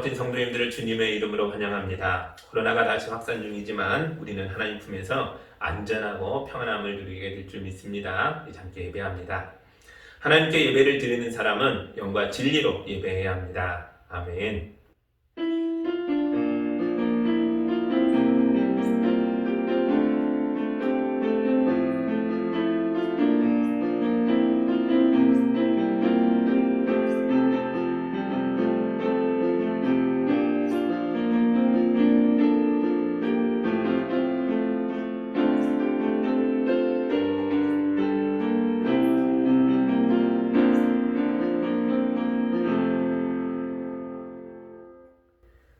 오신 성도님들을 주님의 이름으로 환영합니다. 코로나가 다시 확산 중이지만 우리는 하나님 품에서 안전하고 평안함을 누리게 될 줄 믿습니다. 이제 함께 예배합니다. 하나님께 예배를 드리는 사람은 영과 진리로 예배해야 합니다. 아멘.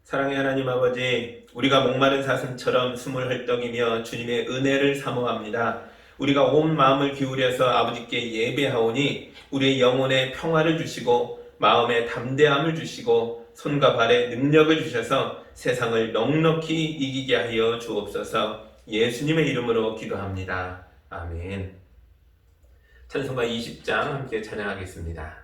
사랑의 하나님 아버지, 우리가 목마른 사슴처럼 숨을 헐떡이며 주님의 은혜를 사모합니다. 우리가 온 마음을 기울여서 아버지께 예배하오니 우리의 영혼에 평화를 주시고 마음에 담대함을 주시고 손과 발에 능력을 주셔서 세상을 넉넉히 이기게 하여 주옵소서. 예수님의 이름으로 기도합니다. 아멘. 찬송가 20장 함께 찬양하겠습니다.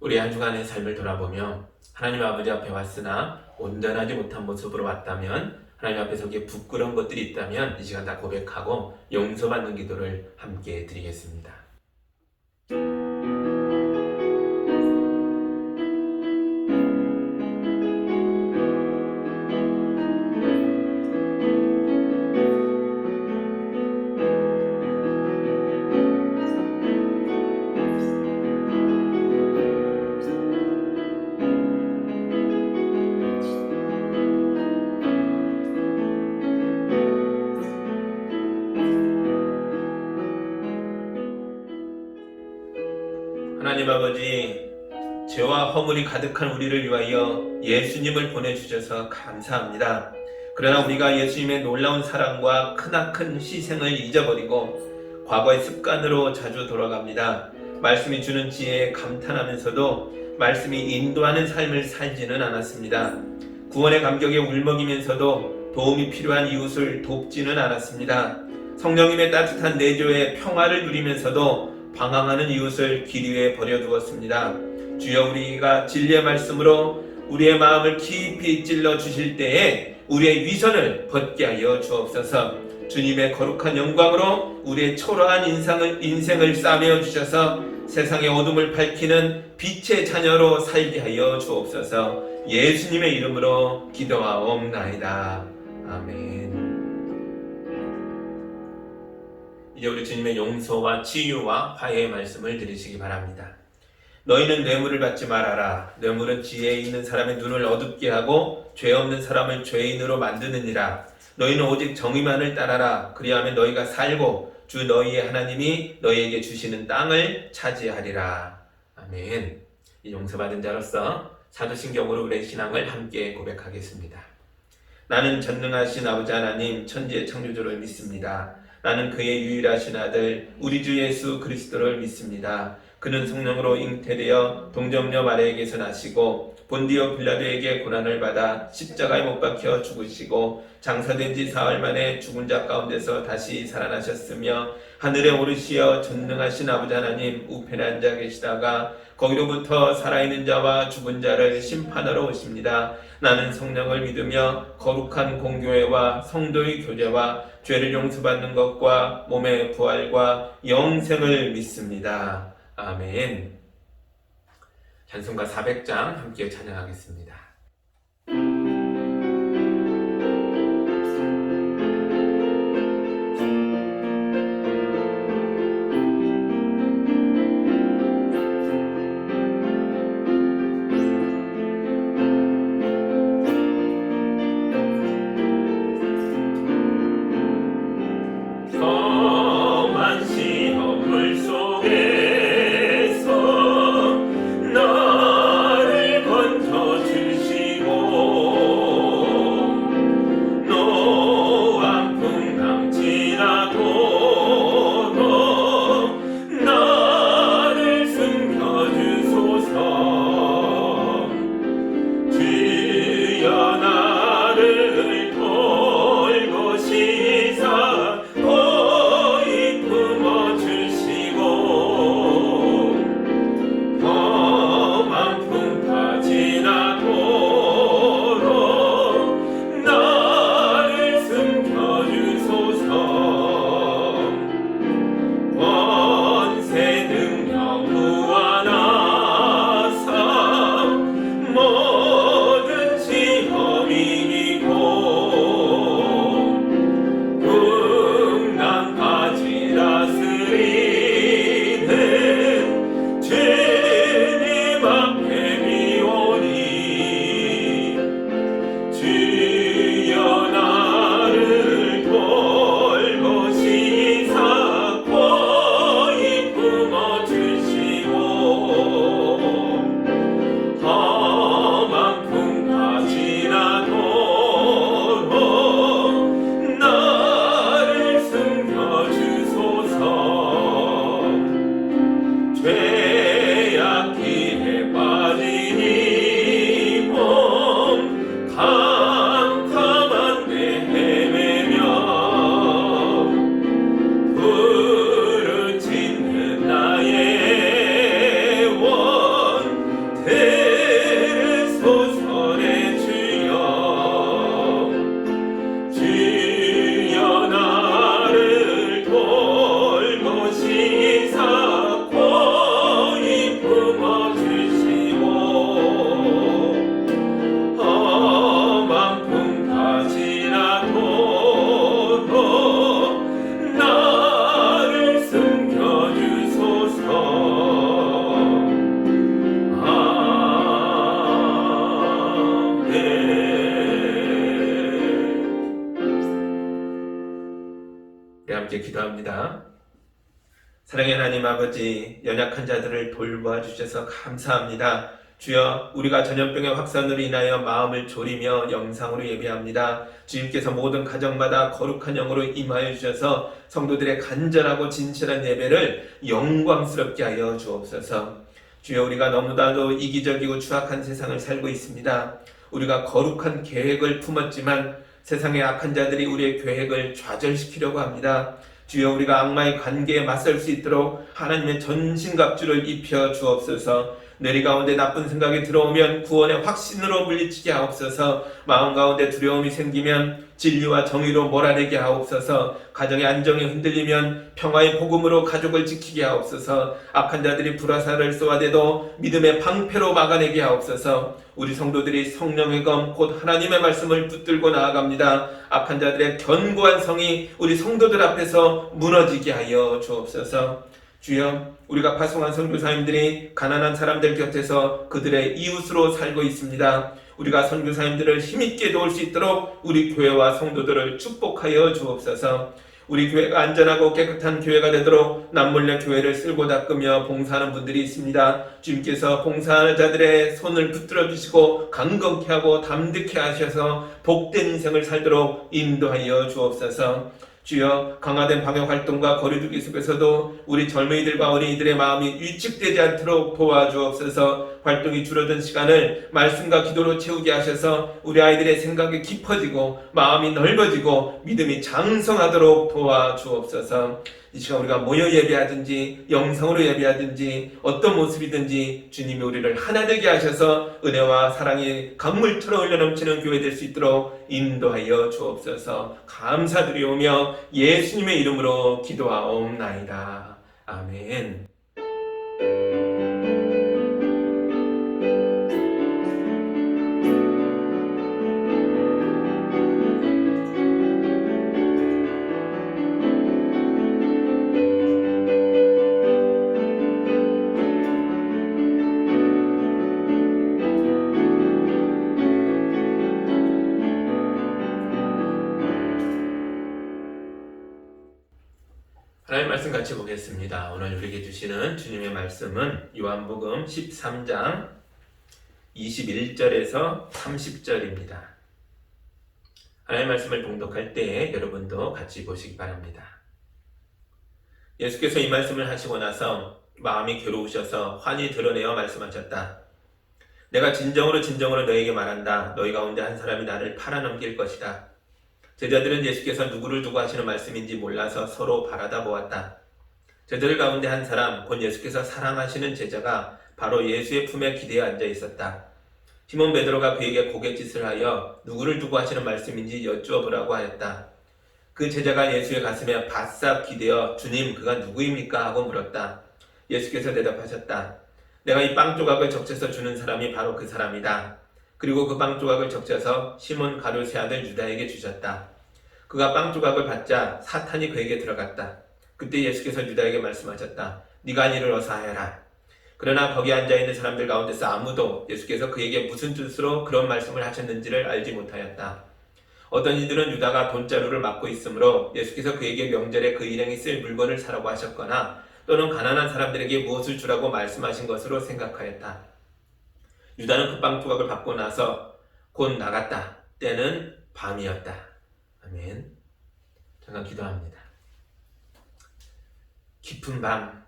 우리 한 주간의 삶을 돌아보며 하나님 아버지 앞에 왔으나 온전하지 못한 모습으로 왔다면, 하나님 앞에 서기에 부끄러운 것들이 있다면 이 시간 다 고백하고 용서받는 기도를 함께 드리겠습니다. 하나님 아버지, 죄와 허물이 가득한 우리를 위하여 예수님을 보내주셔서 감사합니다. 그러나 우리가 예수님의 놀라운 사랑과 크나큰 희생을 잊어버리고 과거의 습관으로 자주 돌아갑니다. 말씀이 주는 지혜에 감탄하면서도 말씀이 인도하는 삶을 살지는 않았습니다. 구원의 감격에 울먹이면서도 도움이 필요한 이웃을 돕지는 않았습니다. 성령님의 따뜻한 내조에 평화를 누리면서도 방황하는 이웃을 길 위에 버려두었습니다. 주여, 우리가 진리의 말씀으로 우리의 마음을 깊이 찔러 주실 때에 우리의 위선을 벗게 하여 주옵소서. 주님의 거룩한 영광으로 우리의 초라한 인생을 싸매어 주셔서 세상의 어둠을 밝히는 빛의 자녀로 살게 하여 주옵소서. 예수님의 이름으로 기도하옵나이다. 아멘. 이제 우리 주님의 용서와 치유와 화해의 말씀을 들으시기 바랍니다. 너희는 뇌물을 받지 말아라. 뇌물은 지혜 있는 사람의 눈을 어둡게 하고 죄 없는 사람을 죄인으로 만드느니라. 너희는 오직 정의만을 따라라. 그리하면 너희가 살고 주 너희의 하나님이 너희에게 주시는 땅을 차지하리라. 아멘. 이 용서받은 자로서 사도신경으로 우리의 신앙을 함께 고백하겠습니다. 나는 전능하신 아버지 하나님 천지의 창조주를 믿습니다. 나는 그의 유일하신 아들 우리 주 예수 그리스도를 믿습니다. 그는 성령으로 잉태되어 동정녀 마리아에게서 나시고 본디오 빌라도에게 고난을 받아 십자가에 못 박혀 죽으시고 장사된 지 사흘 만에 죽은 자 가운데서 다시 살아나셨으며 하늘에 오르시어 전능하신 아버지 하나님 우편에 앉아 계시다가 거기로부터 살아있는 자와 죽은 자를 심판하러 오십니다. 나는 성령을 믿으며 거룩한 공교회와 성도의 교제와 죄를 용서받는 것과 몸의 부활과 영생을 믿습니다. 아멘. 찬송가 400장 함께 찬양하겠습니다. 함께 기도합니다. 사랑의 하나님 아버지, 연약한 자들을 돌보아 주셔서 감사합니다. 주여, 우리가 전염병의 확산으로 인하여 마음을 졸이며 영상으로 예배합니다. 주님께서 모든 가정마다 거룩한 영으로 임하여 주셔서 성도들의 간절하고 진실한 예배를 영광스럽게 하여 주옵소서. 주여, 우리가 너무나도 이기적이고 추악한 세상을 살고 있습니다. 우리가 거룩한 계획을 품었지만 세상의 악한 자들이 우리의 계획을 좌절시키려고 합니다. 주여, 우리가 악마의 관계에 맞설 수 있도록 하나님의 전신갑주를 입혀 주옵소서. 뇌리 가운데 나쁜 생각이 들어오면 구원의 확신으로 물리치게 하옵소서. 마음 가운데 두려움이 생기면 진리와 정의로 몰아내게 하옵소서. 가정의 안정이 흔들리면 평화의 복음으로 가족을 지키게 하옵소서. 악한 자들이 불화살을 쏘아대도 믿음의 방패로 막아내게 하옵소서. 우리 성도들이 성령의 검 곧 하나님의 말씀을 붙들고 나아갑니다. 악한 자들의 견고한 성이 우리 성도들 앞에서 무너지게 하여 주옵소서. 주여, 우리가 파송한 선교사님들이 가난한 사람들 곁에서 그들의 이웃으로 살고 있습니다. 우리가 선교사님들을 힘있게 도울 수 있도록 우리 교회와 성도들을 축복하여 주옵소서. 우리 교회가 안전하고 깨끗한 교회가 되도록 남몰래 교회를 쓸고 닦으며 봉사하는 분들이 있습니다. 주님께서 봉사하는 자들의 손을 붙들어 주시고 강건케 하고 담대케 하셔서 복된 인생을 살도록 인도하여 주옵소서. 주여, 강화된 방역활동과 거리두기 속에서도 우리 젊은이들과 어린이들의 마음이 위축되지 않도록 도와주옵소서. 활동이 줄어든 시간을 말씀과 기도로 채우게 하셔서 우리 아이들의 생각이 깊어지고 마음이 넓어지고 믿음이 장성하도록 도와주옵소서. 이 시간 우리가 모여 예배하든지 영상으로 예배하든지 어떤 모습이든지 주님이 우리를 하나 되게 하셔서 은혜와 사랑이 강물처럼 흘러넘치는 교회 될 수 있도록 인도하여 주옵소서. 감사드리오며 예수님의 이름으로 기도하옵나이다. 아멘. 하나님 말씀 같이 보겠습니다. 오늘 우리에게 주시는 주님의 말씀은 요한복음 13장 21절에서 30절입니다. 하나님 말씀을 봉독할 때 여러분도 같이 보시기 바랍니다. 예수께서 이 말씀을 하시고 나서 마음이 괴로우셔서 환히 드러내어 말씀하셨다. 내가 진정으로 너희에게 말한다. 너희 가운데 한 사람이 나를 팔아넘길 것이다. 제자들은 예수께서 누구를 두고 하시는 말씀인지 몰라서 서로 바라다 보았다. 제자들 가운데 한 사람, 곧 예수께서 사랑하시는 제자가 바로 예수의 품에 기대어 앉아 있었다. 시몬 베드로가 그에게 고갯짓을 하여 누구를 두고 하시는 말씀인지 여쭈어보라고 하였다. 그 제자가 예수의 가슴에 바싹 기대어 주님, 그가 누구입니까? 하고 물었다. 예수께서 대답하셨다. 내가 이 빵 조각을 적셔서 주는 사람이 바로 그 사람이다. 그리고 그 빵 조각을 적셔서 시몬 가룟의 아들 유다에게 주셨다. 그가 빵 조각을 받자 사탄이 그에게 들어갔다. 그때 예수께서 유다에게 말씀하셨다. 네가 이 일을 어서 하여라. 그러나 거기 앉아있는 사람들 가운데서 아무도 예수께서 그에게 무슨 뜻으로 그런 말씀을 하셨는지를 알지 못하였다. 어떤 이들은 유다가 돈자루를 맡고 있으므로 예수께서 그에게 명절에 그 일행이 쓸 물건을 사라고 하셨거나 또는 가난한 사람들에게 무엇을 주라고 말씀하신 것으로 생각하였다. 유다는 그 빵 조각을 받고 나서 곧 나갔다. 때는 밤이었다. 아멘. 잠깐 기도합니다. 깊은 밤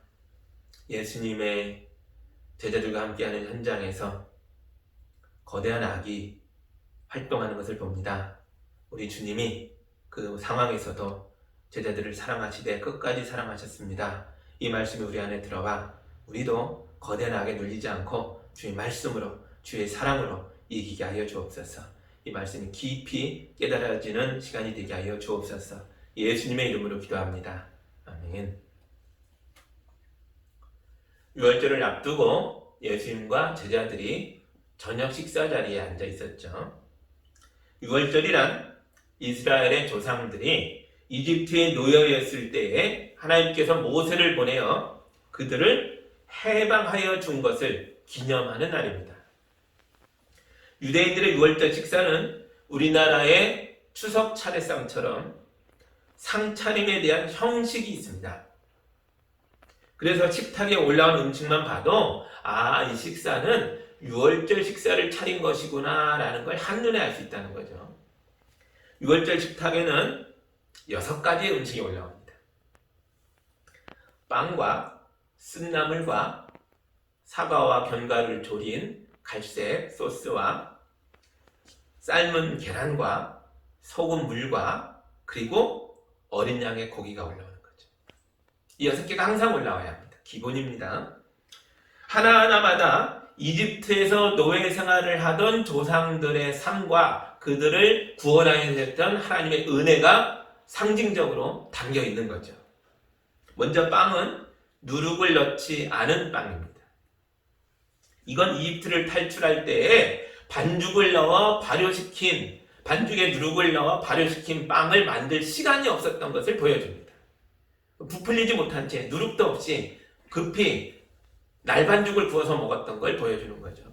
예수님의 제자들과 함께하는 현장에서 거대한 악이 활동하는 것을 봅니다. 우리 주님이 그 상황에서도 제자들을 사랑하시되 끝까지 사랑하셨습니다. 이 말씀이 우리 안에 들어와 우리도 거대한 악에 눌리지 않고 주의 말씀으로 주의 사랑으로 이기게 하여 주옵소서. 이 말씀이 깊이 깨달아지는 시간이 되게 하여 주옵소서. 예수님의 이름으로 기도합니다. 아멘. 유월절을 앞두고 예수님과 제자들이 저녁 식사 자리에 앉아 있었죠. 유월절이란 이스라엘의 조상들이 이집트에 놓여 있을 때에 하나님께서 모세를 보내어 그들을 해방하여 준 것을 기념하는 날입니다. 유대인들의 유월절 식사는 우리나라의 추석 차례상처럼 상차림에 대한 형식이 있습니다. 그래서 식탁에 올라온 음식만 봐도 이 식사는 유월절 식사를 차린 것이구나 라는 걸 한눈에 알 수 있다는 거죠. 유월절 식탁에는 6가지의 음식이 올라옵니다. 빵과 쓴나물과 사과와 견과류를 조린 갈색 소스와 삶은 계란과 소금 물과 그리고 어린 양의 고기가 올라오는 거죠. 이 6개가 항상 올라와야 합니다. 기본입니다. 하나하나마다 이집트에서 노예 생활을 하던 조상들의 삶과 그들을 구원하여 주셨던 하나님의 은혜가 상징적으로 담겨 있는 거죠. 먼저 빵은 누룩을 넣지 않은 빵입니다. 이건 이집트를 탈출할 때에 반죽에 누룩을 넣어 발효시킨 빵을 만들 시간이 없었던 것을 보여줍니다. 부풀리지 못한 채 누룩도 없이 급히 날반죽을 구워서 먹었던 걸 보여주는 거죠.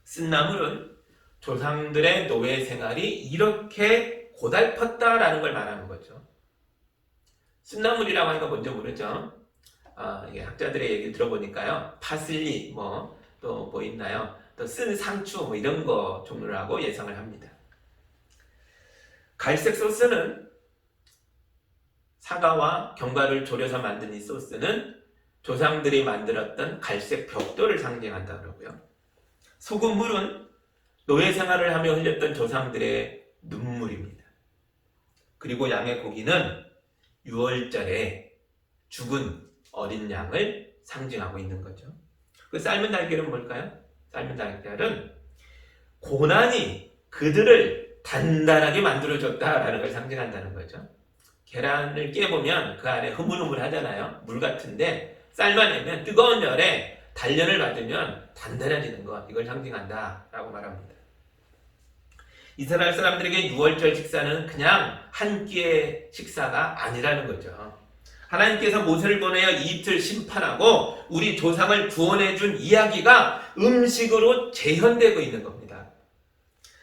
쓴나물은 조상들의 노예 생활이 이렇게 고달팠다라는 걸 말하는 거죠. 쓴나물이라고 하는 거 뭔지 모르죠? 이게 학자들의 얘기 들어보니까요, 파슬리, 또 뭐 있나요? 또 쓴 상추, 이런 거 종류라고 예상을 합니다. 갈색 소스는 사과와 견과를 졸여서 만든 이 소스는 조상들이 만들었던 갈색 벽돌을 상징한다 그러고요. 소금물은 노예 생활을 하며 흘렸던 조상들의 눈물입니다. 그리고 양의 고기는 유월절에 죽은 어린 양을 상징하고 있는 거죠. 그 삶은 달걀은 뭘까요? 삶은 달걀은 고난이 그들을 단단하게 만들어줬다라는 걸 상징한다는 거죠. 계란을 깨보면 그 안에 흐물흐물하잖아요. 물 같은데 삶아내면 뜨거운 열에 단련을 받으면 단단해지는 것, 이걸 상징한다라고 말합니다. 이스라엘 사람들에게 유월절 식사는 그냥 한 끼의 식사가 아니라는 거죠. 하나님께서 모세를 보내어 이집트를 심판하고 우리 조상을 구원해준 이야기가 음식으로 재현되고 있는 겁니다.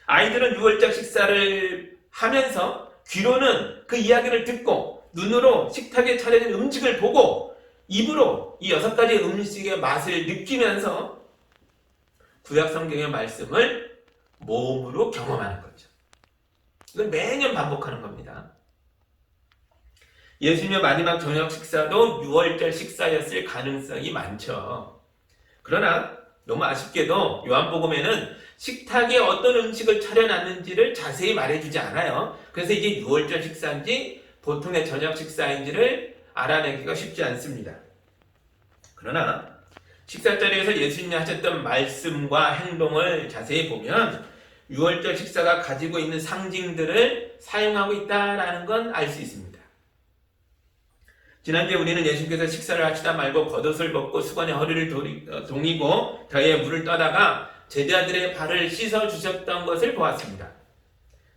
아이들은 유월절 식사를 하면서 귀로는 그 이야기를 듣고 눈으로 식탁에 차려진 음식을 보고 입으로 이 6가지 음식의 맛을 느끼면서 구약 성경의 말씀을 몸으로 경험하는 거죠. 이걸 매년 반복하는 겁니다. 예수님의 마지막 저녁 식사도 유월절 식사였을 가능성이 많죠. 그러나 너무 아쉽게도 요한복음에는 식탁에 어떤 음식을 차려놨는지를 자세히 말해주지 않아요. 그래서 이게 유월절 식사인지 보통의 저녁 식사인지를 알아내기가 쉽지 않습니다. 그러나 식사 자리에서 예수님이 하셨던 말씀과 행동을 자세히 보면 유월절 식사가 가지고 있는 상징들을 사용하고 있다는 건 알 수 있습니다. 지난주에 우리는 예수님께서 식사를 하시다 말고 겉옷을 벗고 수건에 허리를 동이고 벼에 물을 떠다가 제자들의 발을 씻어주셨던 것을 보았습니다.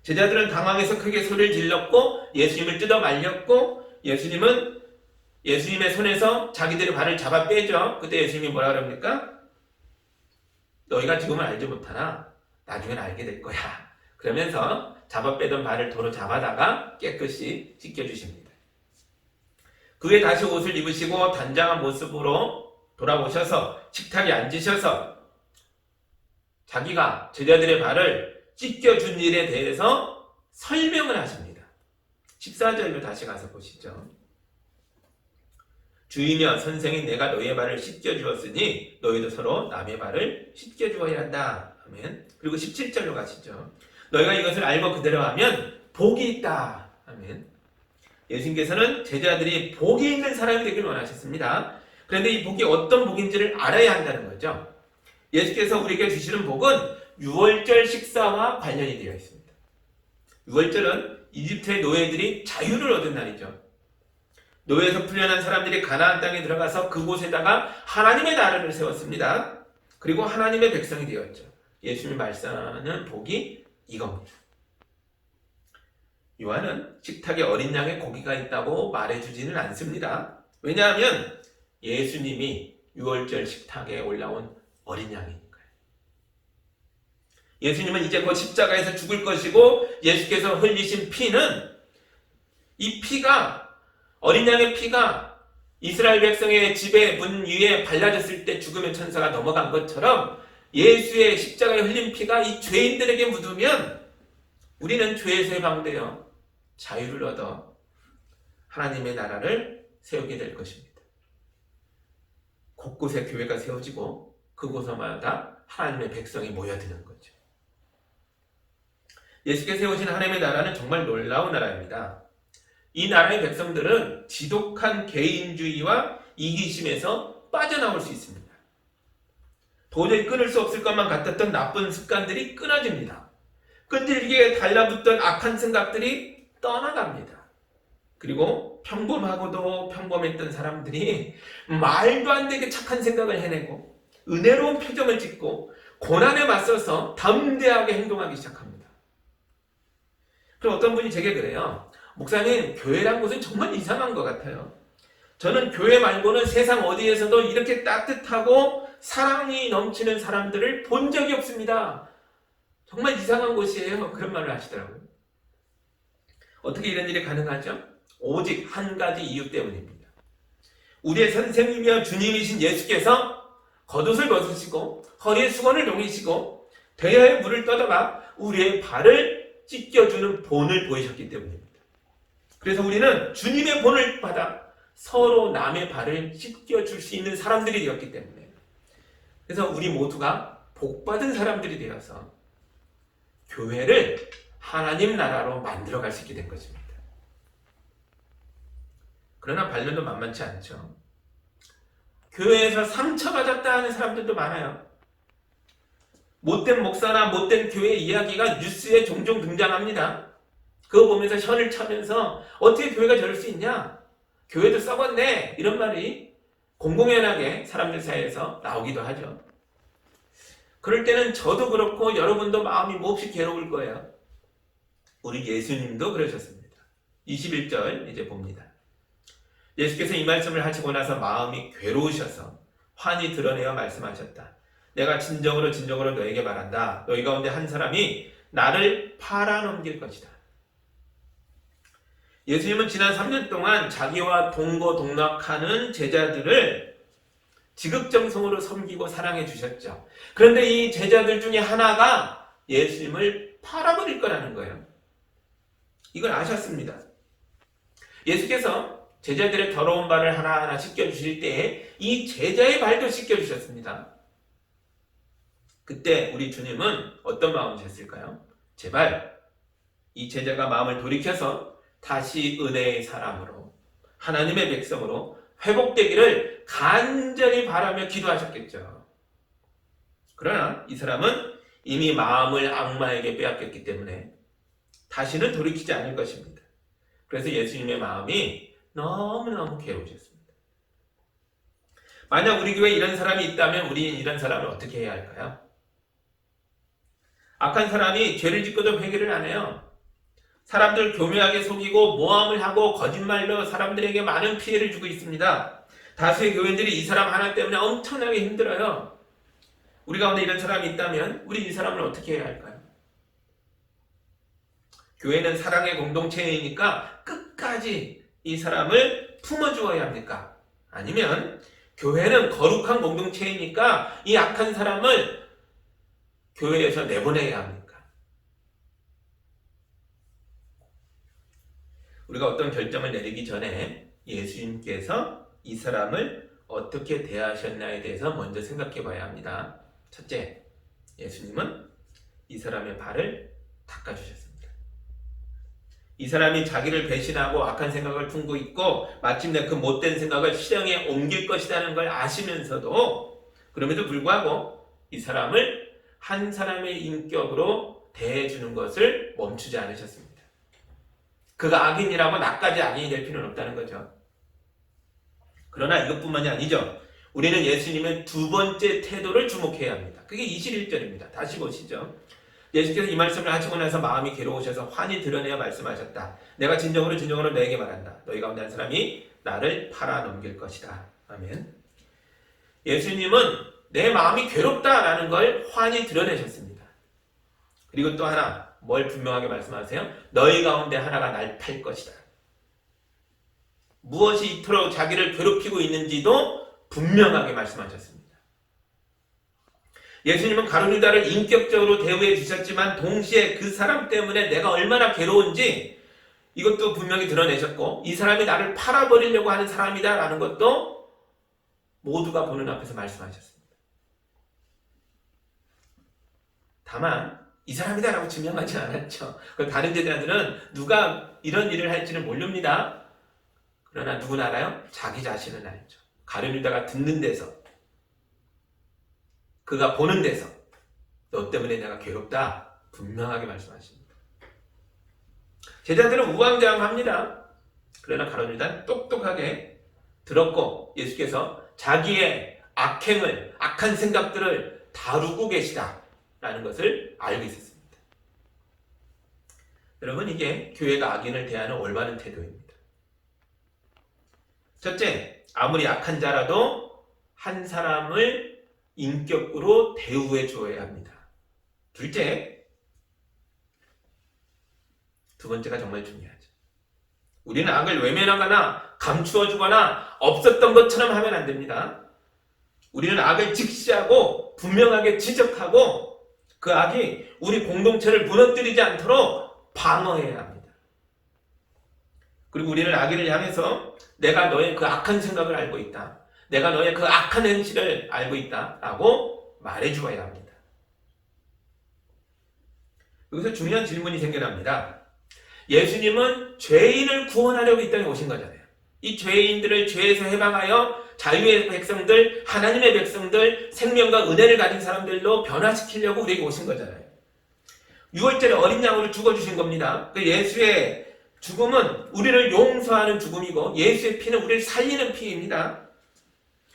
제자들은 당황해서 크게 소리를 질렀고 예수님을 뜯어 말렸고 예수님의 손에서 자기들의 발을 잡아 빼죠. 그때 예수님이 뭐라 그럽니까? 너희가 지금은 알지 못하나 나중엔 알게 될 거야. 그러면서 잡아 빼던 발을 도로 잡아다가 깨끗이 씻겨주십니다. 그 후에 다시 옷을 입으시고 단장한 모습으로 돌아오셔서 식탁에 앉으셔서 자기가 제자들의 발을 씻겨준 일에 대해서 설명을 하십니다. 14절로 다시 가서 보시죠. 주이며 선생인 내가 너희의 발을 씻겨주었으니 너희도 서로 남의 발을 씻겨주어야 한다. 아멘. 그리고 17절로 가시죠. 너희가 이것을 알고 그대로 하면 복이 있다. 아멘. 예수님께서는 제자들이 복이 있는 사람이 되길 원하셨습니다. 그런데 이 복이 어떤 복인지를 알아야 한다는 거죠. 예수께서 우리에게 주시는 복은 유월절 식사와 관련이 되어 있습니다. 유월절은 이집트의 노예들이 자유를 얻은 날이죠. 노예에서 풀려난 사람들이 가나안 땅에 들어가서 그곳에다가 하나님의 나라를 세웠습니다. 그리고 하나님의 백성이 되었죠. 예수님이 말씀하는 복이 이겁니다. 요한은 식탁에 어린 양의 고기가 있다고 말해주지는 않습니다. 왜냐하면 예수님이 유월절 식탁에 올라온 어린 양이니까요. 예수님은 이제 곧 십자가에서 죽을 것이고 예수께서 흘리신 피는 이 피가 어린 양의 피가 이스라엘 백성의 집의 문 위에 발라졌을 때 죽음의 천사가 넘어간 것처럼 예수의 십자가에 흘린 피가 이 죄인들에게 묻으면 우리는 죄에서 해방되어 자유를 얻어 하나님의 나라를 세우게 될 것입니다. 곳곳에 교회가 세워지고 그곳마다 하나님의 백성이 모여드는 거죠. 예수께서 세우신 하나님의 나라는 정말 놀라운 나라입니다. 이 나라의 백성들은 지독한 개인주의와 이기심에서 빠져나올 수 있습니다. 도저히 끊을 수 없을 것만 같았던 나쁜 습관들이 끊어집니다. 끈질기게 달라붙던 악한 생각들이 떠나갑니다. 그리고 평범하고도 평범했던 사람들이 말도 안 되게 착한 생각을 해내고 은혜로운 표정을 짓고 고난에 맞서서 담대하게 행동하기 시작합니다. 그럼 어떤 분이 제게 그래요. 목사님, 교회란 곳은 정말 이상한 것 같아요. 저는 교회 말고는 세상 어디에서도 이렇게 따뜻하고 사랑이 넘치는 사람들을 본 적이 없습니다. 정말 이상한 곳이에요. 그런 말을 하시더라고요. 어떻게 이런 일이 가능하죠? 오직 한 가지 이유 때문입니다. 우리의 선생님이여 주님이신 예수께서 겉옷을 벗으시고 허리에 수건을 동이시고 대야에 물을 떠다가 우리의 발을 씻겨주는 본을 보이셨기 때문입니다. 그래서 우리는 주님의 본을 받아 서로 남의 발을 씻겨줄 수 있는 사람들이 되었기 때문에, 그래서 우리 모두가 복받은 사람들이 되어서 교회를 하나님 나라로 만들어갈 수 있게 된 것입니다. 그러나 반면도 만만치 않죠. 교회에서 상처받았다 하는 사람들도 많아요. 못된 목사나 못된 교회 이야기가 뉴스에 종종 등장합니다. 그거 보면서 혀를 차면서 어떻게 교회가 저럴 수 있냐? 교회도 썩었네. 이런 말이 공공연하게 사람들 사이에서 나오기도 하죠. 그럴 때는 저도 그렇고 여러분도 마음이 몹시 괴로울 거예요. 우리 예수님도 그러셨습니다. 21절 이제 봅니다. 예수께서 이 말씀을 하시고 나서 마음이 괴로우셔서 환히 드러내어 말씀하셨다. 내가 진정으로 너에게 말한다. 너희 가운데 한 사람이 나를 팔아넘길 것이다. 예수님은 지난 3년 동안 자기와 동거동락하는 제자들을 지극정성으로 섬기고 사랑해 주셨죠. 그런데 이 제자들 중에 하나가 예수님을 팔아버릴 거라는 거예요. 이걸 아셨습니다. 예수께서 제자들의 더러운 발을 하나하나 씻겨주실 때에 이 제자의 발도 씻겨주셨습니다. 그때 우리 주님은 어떤 마음이셨을까요? 제발 이 제자가 마음을 돌이켜서 다시 은혜의 사람으로 하나님의 백성으로 회복되기를 간절히 바라며 기도하셨겠죠. 그러나 이 사람은 이미 마음을 악마에게 빼앗겼기 때문에 다시는 돌이키지 않을 것입니다. 그래서 예수님의 마음이 너무너무 괴로우셨습니다. 만약 우리 교회에 이런 사람이 있다면 우리는 이런 사람을 어떻게 해야 할까요? 악한 사람이 죄를 짓고도 회개를 안 해요. 사람들 교묘하게 속이고 모함을 하고 거짓말로 사람들에게 많은 피해를 주고 있습니다. 다수의 교인들이 이 사람 하나 때문에 엄청나게 힘들어요. 우리 가운데 이런 사람이 있다면 우리 이 사람을 어떻게 해야 할까요? 교회는 사랑의 공동체이니까 끝까지 이 사람을 품어주어야 합니까? 아니면 교회는 거룩한 공동체이니까 이 악한 사람을 교회에서 내보내야 합니까? 우리가 어떤 결정을 내리기 전에 예수님께서 이 사람을 어떻게 대하셨나에 대해서 먼저 생각해 봐야 합니다. 첫째, 예수님은 이 사람의 발을 닦아주셨습니다. 이 사람이 자기를 배신하고 악한 생각을 품고 있고 마침내 그 못된 생각을 실행에 옮길 것이라는 걸 아시면서도 그럼에도 불구하고 이 사람을 한 사람의 인격으로 대해주는 것을 멈추지 않으셨습니다. 그가 악인이라고 나까지 악인이 될 필요는 없다는 거죠. 그러나 이것뿐만이 아니죠. 우리는 예수님의 두 번째 태도를 주목해야 합니다. 그게 21절입니다. 다시 보시죠. 예수께서 이 말씀을 하시고 나서 마음이 괴로우셔서 환히 드러내어 말씀하셨다. 내가 진정으로 너에게 말한다. 너희 가운데 한 사람이 나를 팔아넘길 것이다. 아멘. 예수님은 내 마음이 괴롭다라는 걸 환히 드러내셨습니다. 그리고 또 하나, 뭘 분명하게 말씀하세요? 너희 가운데 하나가 날 팔 것이다. 무엇이 이토록 자기를 괴롭히고 있는지도 분명하게 말씀하셨습니다. 예수님은 가룟유다를 인격적으로 대우해 주셨지만 동시에 그 사람 때문에 내가 얼마나 괴로운지 이것도 분명히 드러내셨고 이 사람이 나를 팔아버리려고 하는 사람이다라는 것도 모두가 보는 앞에서 말씀하셨습니다. 다만 이 사람이다라고 증명하지 않았죠. 다른 제자들은 누가 이런 일을 할지는 모릅니다. 그러나 누구나 알아요? 자기 자신은 알죠. 가룟유다가 듣는 데서 그가 보는 데서 너 때문에 내가 괴롭다 분명하게 말씀하십니다. 제자들은 우왕좌왕합니다. 그러나 가룟 유다는 똑똑하게 들었고 예수께서 자기의 악행을, 악한 생각들을 다루고 계시다라는 것을 알고 있었습니다. 여러분, 이게 교회가 악인을 대하는 올바른 태도입니다. 첫째, 아무리 악한 자라도 한 사람을 인격으로 대우해 주어야 합니다. 둘째, 두 번째가 정말 중요하죠. 우리는 악을 외면하거나 감추어주거나 없었던 것처럼 하면 안 됩니다. 우리는 악을 직시하고 분명하게 지적하고 그 악이 우리 공동체를 무너뜨리지 않도록 방어해야 합니다. 그리고 우리는 악인을 향해서 내가 너의 그 악한 생각을 알고 있다. 내가 너의 그 악한 행실을 알고 있다. 라고 말해주어야 합니다. 여기서 중요한 질문이 생겨납니다. 예수님은 죄인을 구원하려고 이 땅에 오신 거잖아요. 이 죄인들을 죄에서 해방하여 자유의 백성들, 하나님의 백성들, 생명과 은혜를 가진 사람들로 변화시키려고 우리에게 오신 거잖아요. 6월절에 어린 양으로 죽어주신 겁니다. 그 예수의 죽음은 우리를 용서하는 죽음이고 예수의 피는 우리를 살리는 피입니다.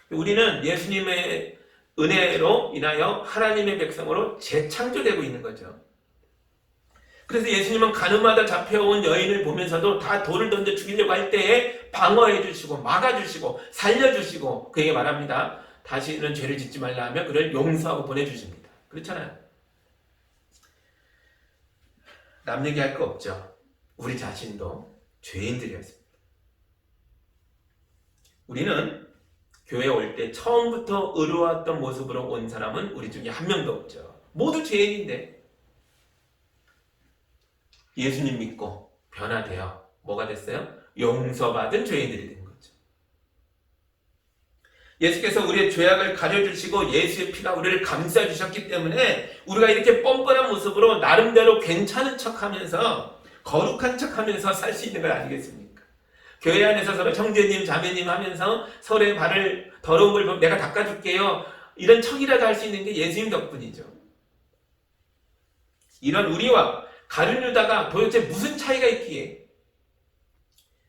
우리는 예수님의 은혜로 인하여 하나님의 백성으로 재창조되고 있는 거죠. 그래서 예수님은 가늠하다 잡혀온 여인을 보면서도 다 돌을 던져 죽이려고 할 때에 방어해 주시고 막아주시고 살려주시고 그에게 말합니다. 다시는 죄를 짓지 말라 하며 그를 용서하고 보내주십니다. 그렇잖아요. 남 얘기할 거 없죠. 우리 자신도 죄인들이었습니다. 우리는 교회에 올 때 처음부터 의로웠던 모습으로 온 사람은 우리 중에 한 명도 없죠. 모두 죄인인데 예수님 믿고 변화되어 뭐가 됐어요? 용서받은 죄인들이 된 거죠. 예수께서 우리의 죄악을 가려주시고 예수의 피가 우리를 감싸주셨기 때문에 우리가 이렇게 뻔뻔한 모습으로 나름대로 괜찮은 척하면서 거룩한 척하면서 살 수 있는 걸 아시겠습니까? 교회 안에서 서로 형제님 자매님 하면서 서로의 발을 더러운 걸 보면 내가 닦아줄게요. 이런 척이라도 할 수 있는 게 예수님 덕분이죠. 이런 우리와 가룟 유다가 도대체 무슨 차이가 있기에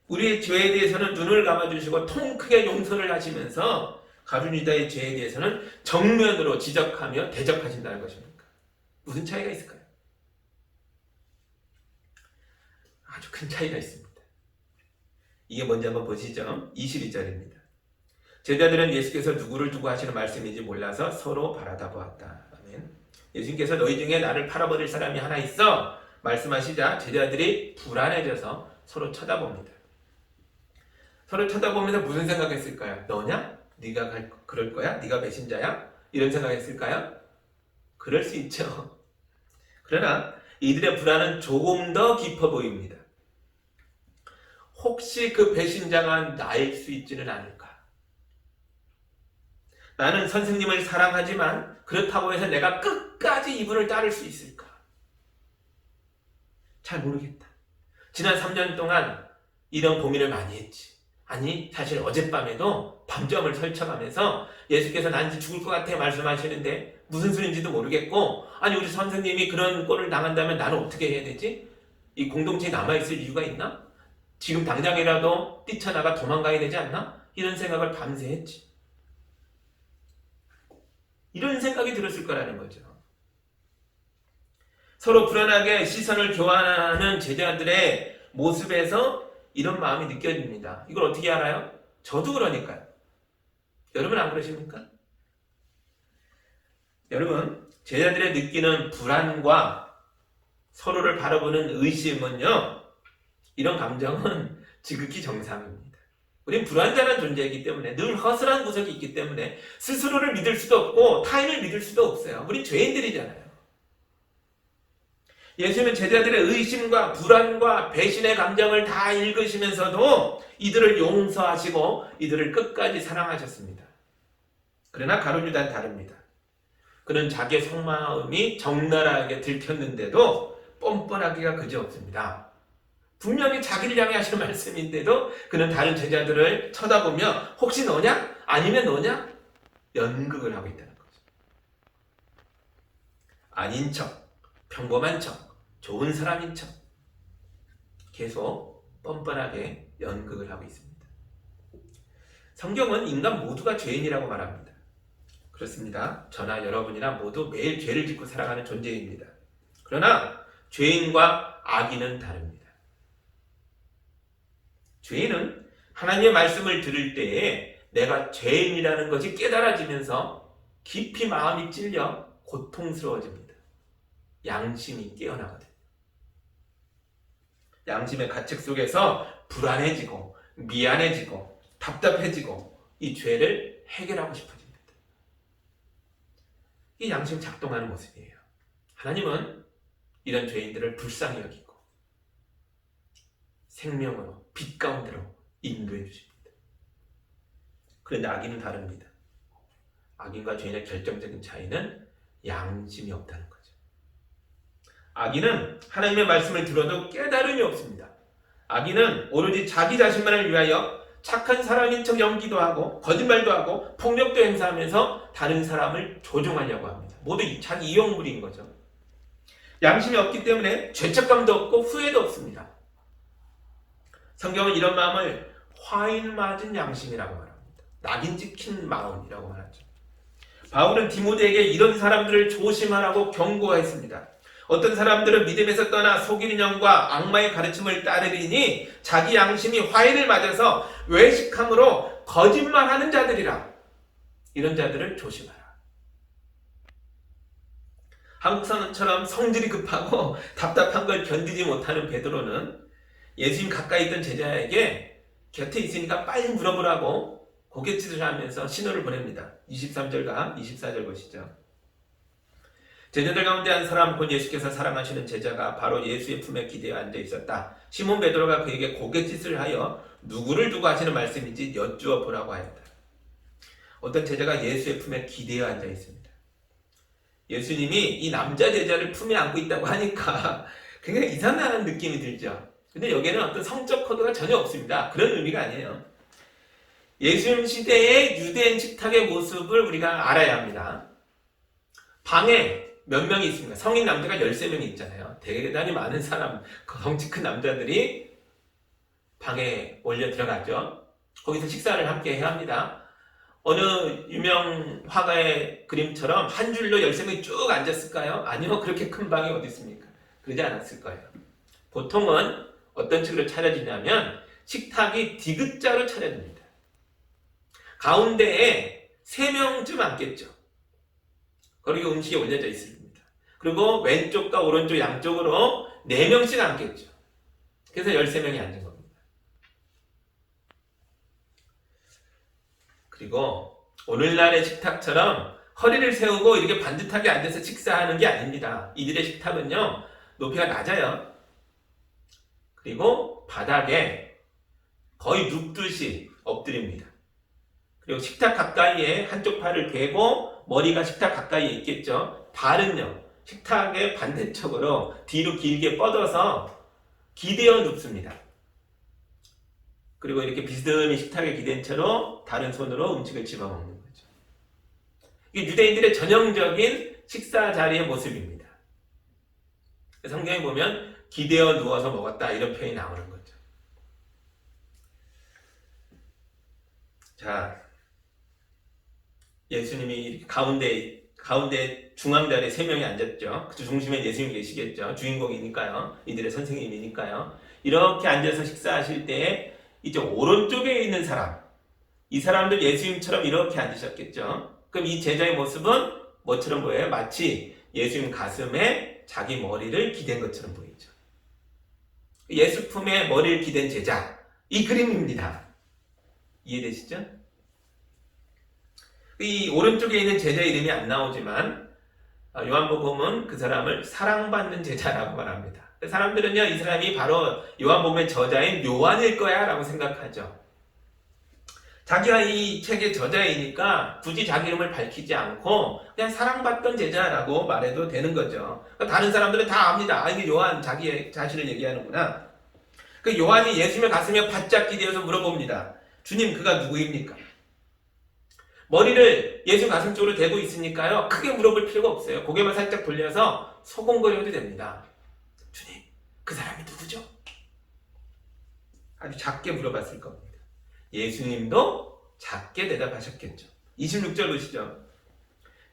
우리의 죄에 대해서는 눈을 감아주시고 통 크게 용서를 하시면서 가룟 유다의 죄에 대해서는 정면으로 지적하며 대적하신다는 것입니까? 무슨 차이가 있을까요? 아주 큰 차이가 있습니다. 이게 뭔지 한번 보시죠. 22절입니다. 제자들은 예수께서 누구를 두고 하시는 말씀인지 몰라서 서로 바라다 보았다. 아멘. 예수님께서 너희 중에 나를 팔아버릴 사람이 하나 있어 말씀하시자 제자들이 불안해져서 서로 쳐다봅니다. 서로 쳐다보면서 무슨 생각했을까요? 너냐? 네가 그럴 거야? 네가 배신자야? 이런 생각했을까요? 그럴 수 있죠. 그러나 이들의 불안은 조금 더 깊어 보입니다. 혹시 그 배신자가 나일 수 있지는 않을까? 나는 선생님을 사랑하지만 그렇다고 해서 내가 끝까지 이분을 따를 수 있을까? 잘 모르겠다. 지난 3년 동안 이런 고민을 많이 했지. 아니, 사실 어젯밤에도 밤잠을 설쳐가면서 예수께서 난 이제 죽을 것 같아 말씀하시는데 무슨 소리인지도 모르겠고, 아니 우리 선생님이 그런 꼴을 당한다면 나는 어떻게 해야 되지? 이 공동체에 남아있을 이유가 있나? 지금 당장이라도 뛰쳐나가 도망가야 되지 않나? 이런 생각을 밤새 했지. 이런 생각이 들었을 거라는 거죠. 서로 불안하게 시선을 교환하는 제자들의 모습에서 이런 마음이 느껴집니다. 이걸 어떻게 알아요? 저도 그러니까요. 여러분 안 그러십니까? 여러분, 제자들의 느끼는 불안과 서로를 바라보는 의심은요, 이런 감정은 지극히 정상입니다. 우린 불완전한 존재이기 때문에 늘 허술한 구석이 있기 때문에 스스로를 믿을 수도 없고 타인을 믿을 수도 없어요. 우린 죄인들이잖아요. 예수님은 제자들의 의심과 불안과 배신의 감정을 다 읽으시면서도 이들을 용서하시고 이들을 끝까지 사랑하셨습니다. 그러나 가룟 유다는 다릅니다. 그는 자기의 속마음이 적나라하게 들켰는데도 뻔뻔하기가 그지없습니다. 분명히 자기를 향해 하시는 말씀인데도 그는 다른 제자들을 쳐다보며 혹시 너냐? 아니면 너냐? 연극을 하고 있다는 거죠. 아닌 척, 평범한 척, 좋은 사람인 척 계속 뻔뻔하게 연극을 하고 있습니다. 성경은 인간 모두가 죄인이라고 말합니다. 그렇습니다. 저나 여러분이나 모두 매일 죄를 짓고 살아가는 존재입니다. 그러나 죄인과 악인은 다릅니다. 죄인은 하나님의 말씀을 들을 때에 내가 죄인이라는 것이 깨달아지면서 깊이 마음이 찔려 고통스러워집니다. 양심이 깨어나거든요. 양심의 가책 속에서 불안해지고 미안해지고 답답해지고 이 죄를 해결하고 싶어집니다. 이 양심 작동하는 모습이에요. 하나님은 이런 죄인들을 불쌍히 여기고 생명으로 빛 가운데로 인도해 주십니다. 그런데 악인은 다릅니다. 악인과 죄인의 결정적인 차이는 양심이 없다는 거죠. 악인은 하나님의 말씀을 들어도 깨달음이 없습니다. 악인은 오로지 자기 자신만을 위하여 착한 사람인 척 연기도 하고 거짓말도 하고 폭력도 행사하면서 다른 사람을 조종하려고 합니다. 모두 자기 이용물인 거죠. 양심이 없기 때문에 죄책감도 없고 후회도 없습니다. 성경은 이런 마음을 화인 맞은 양심이라고 말합니다. 낙인 찍힌 마음이라고 말하죠. 바울은 디모데에게 이런 사람들을 조심하라고 경고했습니다. 어떤 사람들은 믿음에서 떠나 속이는 영과 악마의 가르침을 따르리니 자기 양심이 화인을 맞아서 외식함으로 거짓말하는 자들이라. 이런 자들을 조심하라. 한국사람처럼 성질이 급하고 답답한 걸 견디지 못하는 베드로는 예수님 가까이 있던 제자에게 곁에 있으니까 빨리 물어보라고 고갯짓을 하면서 신호를 보냅니다. 23절과 24절 보시죠. 제자들 가운데 한 사람 곧 예수께서 사랑하시는 제자가 바로 예수의 품에 기대어 앉아 있었다. 시몬 베드로가 그에게 고갯짓을 하여 누구를 두고 하시는 말씀인지 여쭈어 보라고 하였다. 어떤 제자가 예수의 품에 기대어 앉아 있습니다. 예수님이 이 남자 제자를 품에 안고 있다고 하니까 굉장히 이상한 느낌이 들죠. 근데 여기에는 어떤 성적 코드가 전혀 없습니다. 그런 의미가 아니에요. 예수님 시대의 유대인 식탁의 모습을 우리가 알아야 합니다. 방에 몇 명이 있습니까? 성인 남자가 13명이 있잖아요. 대단히 많은 사람, 덩치 큰 남자들이 방에 몰려 들어가죠. 거기서 식사를 함께 해야 합니다. 어느 유명 화가의 그림처럼 한 줄로 13명이 쭉 앉았을까요? 아니요. 그렇게 큰 방이 어디 있습니까? 그러지 않았을 거예요. 보통은 어떤 식으로 차려지냐면 식탁이 디귿자로 차려집니다. 가운데에 3명쯤 앉겠죠. 그리고 음식이 올려져 있습니다. 그리고 왼쪽과 오른쪽 양쪽으로 4명씩 앉겠죠. 그래서 13명이 앉은 겁니다. 그리고 오늘날의 식탁처럼 허리를 세우고 이렇게 반듯하게 앉아서 식사하는 게 아닙니다. 이들의 식탁은요, 높이가 낮아요. 그리고 바닥에 거의 눕듯이 엎드립니다. 그리고 식탁 가까이에 한쪽 팔을 대고 머리가 식탁 가까이에 있겠죠. 발은요, 식탁의 반대쪽으로 뒤로 길게 뻗어서 기대어 눕습니다. 그리고 이렇게 비스듬히 식탁에 기댄 채로 다른 손으로 음식을 집어먹는 거죠. 이게 유대인들의 전형적인 식사 자리의 모습입니다. 성경에 보면 기대어 누워서 먹었다 이런 표현이 나오는 거죠. 자, 예수님이 가운데 중앙자리에 3명이 앉았죠. 그 중심에 예수님이 계시겠죠. 주인공이니까요. 이들의 선생님이니까요. 이렇게 앉아서 식사하실 때 이쪽 오른쪽에 있는 사람, 이 사람들 예수님처럼 이렇게 앉으셨겠죠. 그럼 이 제자의 모습은 뭐처럼 보여요? 마치 예수님 가슴에 자기 머리를 기댄 것처럼 보이죠. 예수 품에 머리를 기댄 제자, 이 그림입니다. 이해되시죠? 이 오른쪽에 있는 제자 이름이 안 나오지만 요한복음은 그 사람을 사랑받는 제자라고 말합니다. 사람들은요, 이 사람이 바로 요한복음의 저자인 요한일 거야 라고 생각하죠. 자기가 이 책의 저자이니까 굳이 자기 이름을 밝히지 않고 그냥 사랑받던 제자라고 말해도 되는 거죠. 다른 사람들은 다 압니다. 이게 요한 자기 자신을 얘기하는구나. 그 요한이 예수님의 가슴에 바짝 기대어서 물어봅니다. 주님, 그가 누구입니까? 머리를 예수 가슴 쪽으로 대고 있으니까요. 크게 물어볼 필요가 없어요. 고개만 살짝 돌려서 소곤거려도 됩니다. 주님, 그 사람이 누구죠? 아주 작게 물어봤을 겁니다. 예수님도 작게 대답하셨겠죠. 26절 보시죠.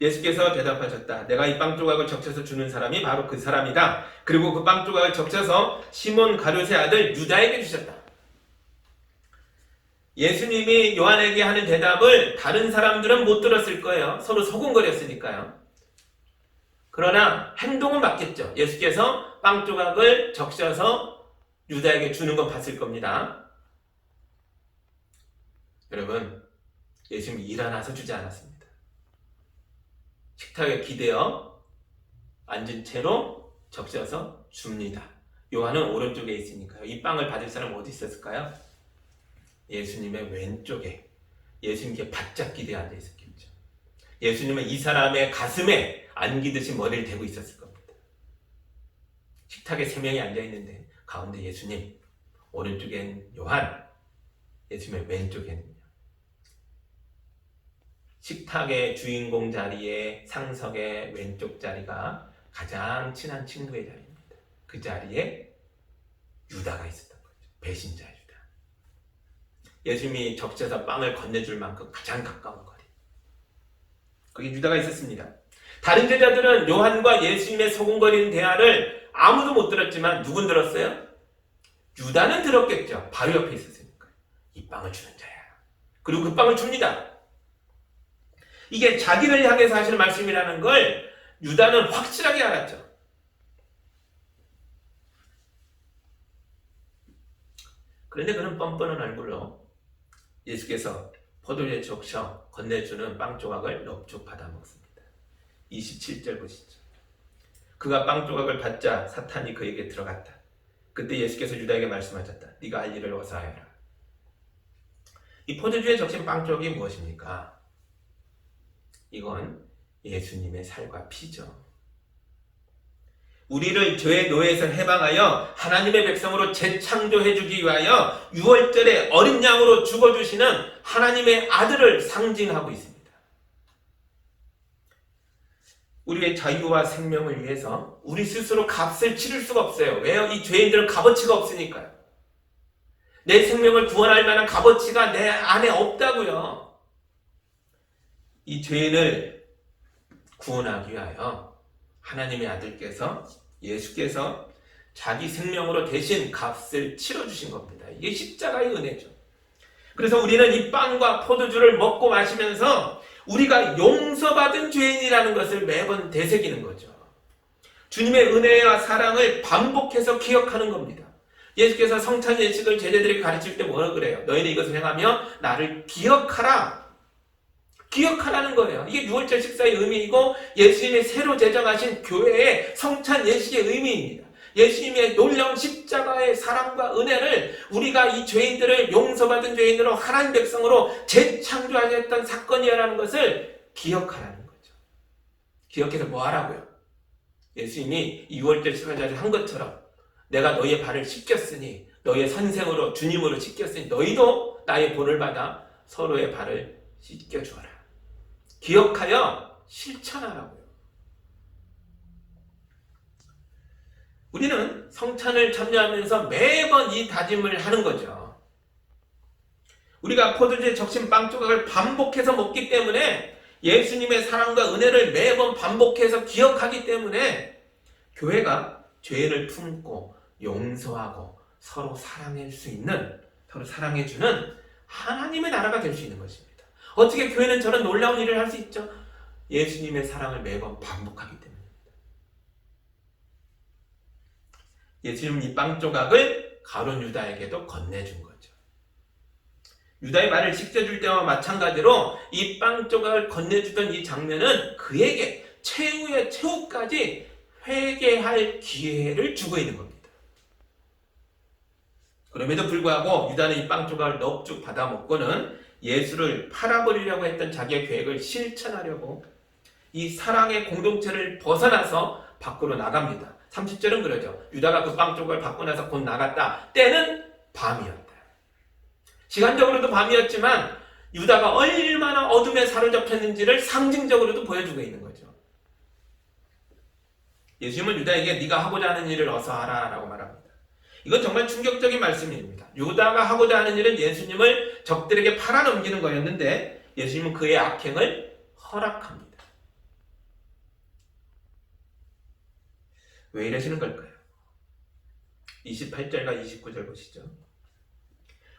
예수께서 대답하셨다. 내가 이 빵 조각을 적셔서 주는 사람이 바로 그 사람이다. 그리고 그 빵 조각을 적셔서 시몬 가룟의 아들 유다에게 주셨다. 예수님이 요한에게 하는 대답을 다른 사람들은 못 들었을 거예요. 서로 소곤거렸으니까요. 그러나 행동은 맞겠죠. 예수께서 빵 조각을 적셔서 유다에게 주는 건 봤을 겁니다. 여러분, 예수님이 일어나서 주지 않았습니다. 식탁에 기대어 앉은 채로 적셔서 줍니다. 요한은 오른쪽에 있으니까요. 이 빵을 받을 사람 어디 있었을까요? 예수님의 왼쪽에, 예수님께 바짝 기대어 앉아 있었겠죠. 예수님은 이 사람의 가슴에 안기듯이 머리를 대고 있었을 겁니다. 식탁에 3명이 앉아 있는데 가운데 예수님, 오른쪽엔 요한, 예수님의 왼쪽에는요. 식탁의 주인공 자리에 상석의 왼쪽 자리가 가장 친한 친구의 자리입니다. 그 자리에 유다가 있었던 거죠. 배신자 유다. 예수님이 적셔서 빵을 건네줄 만큼 가장 가까운 거리. 거기 유다가 있었습니다. 다른 제자들은 요한과 예수님의 소곤거리는 대화를 아무도 못 들었지만 누군 들었어요? 유다는 들었겠죠. 바로 옆에 있었으니까. 이 빵을 주는 자야. 그리고 그 빵을 줍니다. 이게 자기를 향해서 하시는 말씀이라는 걸 유다는 확실하게 알았죠. 그런데 그는 뻔뻔한 얼굴로 예수께서 포도주에 적셔 건네주는 빵 조각을 넙죽 받아 먹습니다. 27절 보시죠. 그가 빵 조각을 받자 사탄이 그에게 들어갔다. 그때 예수께서 유다에게 말씀하셨다. 네가 할 일을 어서 하여라. 이 포도주에 적신 빵 조각이 무엇입니까? 이건 예수님의 살과 피죠. 우리를 죄의 노예에서 해방하여 하나님의 백성으로 재창조해주기 위하여 6월절에 어린 양으로 죽어주시는 하나님의 아들을 상징하고 있습니다. 우리의 자유와 생명을 위해서 우리 스스로 값을 치를 수가 없어요. 왜요? 이 죄인들은 값어치가 없으니까요. 내 생명을 구원할 만한 값어치가 내 안에 없다고요. 이 죄인을 구원하기 위하여 하나님의 아들께서 예수께서 자기 생명으로 대신 값을 치러주신 겁니다. 이게 십자가의 은혜죠. 그래서 우리는 이 빵과 포도주를 먹고 마시면서 우리가 용서받은 죄인이라는 것을 매번 되새기는 거죠. 주님의 은혜와 사랑을 반복해서 기억하는 겁니다. 예수께서 성찬 예식을 제자들에게 가르칠 때 뭐라 그래요? 너희는 이것을 행하며 나를 기억하라. 기억하라는 거예요. 이게 6월절 식사의 의미이고 예수님이 새로 제정하신 교회의 성찬 예식의 의미입니다. 예수님의 놀라운 십자가의 사랑과 은혜를 우리가 이 죄인들을 용서받은 죄인으로 하나님 백성으로 재창조하셨던 사건이라는 것을 기억하라는 거죠. 기억해서 뭐 하라고요? 예수님이 6월절 식사를 한 것처럼 내가 너희의 발을 씻겼으니 너희의 선생으로 주님으로 씻겼으니 너희도 나의 본을 받아 서로의 발을 씻겨주어라. 기억하여 실천하라고요. 우리는 성찬을 참여하면서 매번 이 다짐을 하는 거죠. 우리가 포도주에 적신 빵 조각을 반복해서 먹기 때문에 예수님의 사랑과 은혜를 매번 반복해서 기억하기 때문에 교회가 죄를 품고 용서하고 서로 사랑할 수 있는, 서로 사랑해주는 하나님의 나라가 될 수 있는 것입니다. 어떻게 교회는 저런 놀라운 일을 할 수 있죠? 예수님의 사랑을 매번 반복하기 때문입니다. 예수님은 이 빵 조각을 가룟 유다에게도 건네준 거죠. 유다의 말을 씻겨줄 때와 마찬가지로 이 빵 조각을 건네주던 이 장면은 그에게 최후의 최후까지 회개할 기회를 주고 있는 겁니다. 그럼에도 불구하고 유다는 이 빵 조각을 넙죽 받아먹고는 예수를 팔아버리려고 했던 자기의 계획을 실천하려고 이 사랑의 공동체를 벗어나서 밖으로 나갑니다. 30절은 그러죠. 유다가 그 빵 조각을 받고 나서 곧 나갔다. 때는 밤이었다. 시간적으로도 밤이었지만 유다가 얼마나 어둠에 사로잡혔는지를 상징적으로도 보여주고 있는 거죠. 예수님은 유다에게 네가 하고자 하는 일을 어서 하라 라고 말합니다. 이건 정말 충격적인 말씀입니다. 유다가 하고자 하는 일은 예수님을 적들에게 팔아넘기는 거였는데 예수님은 그의 악행을 허락합니다. 왜 이러시는 걸까요? 28절과 29절 보시죠.